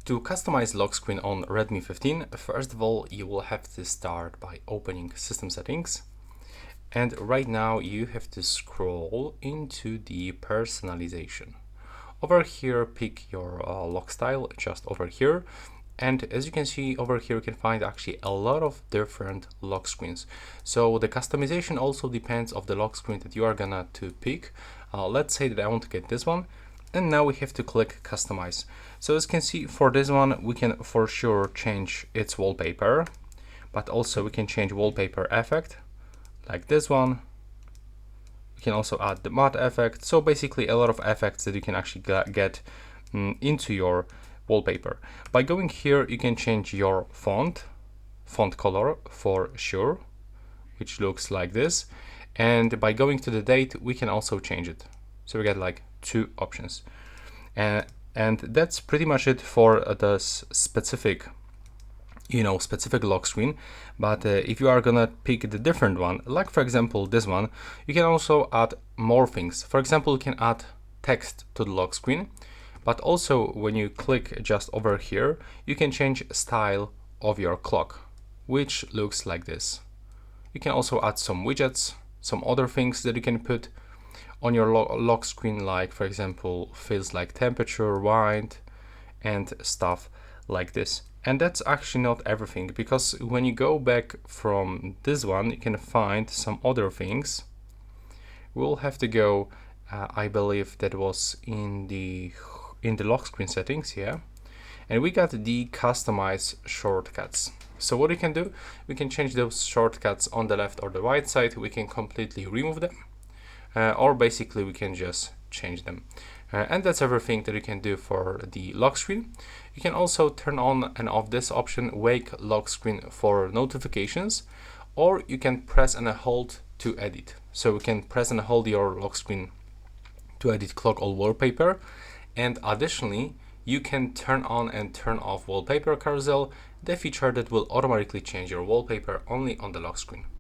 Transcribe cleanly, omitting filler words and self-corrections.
To customize lock screen on Redmi 15, first of all, you will have to start by opening System Settings. And right now you have to scroll into the personalization. Over here, pick your lock style, just over here. And as you can see over here, you can find actually a lot of different lock screens. So the customization also depends on the lock screen that you are gonna to pick. Let's say that I want to get this one. And now we have to click customize. So as you can see, for this one, we can for sure change its wallpaper, but also we can change wallpaper effect like this one. We can also add the matte effect. So basically a lot of effects that you can actually get into your wallpaper. By going here, you can change your font color for sure, which looks like this. And by going to the date, we can also change it. So we get like two options. And that's pretty much it for the specific lock screen. But if you are gonna pick the different one, like for example this one, you can also add more things. For example, you can add text to the lock screen, but also when you click just over here, you can change style of your clock, which looks like this. You can also add some widgets, some other things that you can put on your lock screen, like for example fields like temperature, wind, and stuff like this. And that's actually not everything, because when you go back from this one, you can find some other things. We'll have to go, I believe that was in the lock screen settings, yeah. And we got the customize shortcuts. So what we can do, we can change those shortcuts on the left or the right side. We can completely remove them. Or basically we can just change them. And that's everything that you can do for the lock screen. You can also turn on and off this option, wake lock screen for notifications, or you can press and hold to edit. So we can press and hold your lock screen to edit clock or wallpaper. And additionally, you can turn on and turn off wallpaper carousel, the feature that will automatically change your wallpaper only on the lock screen.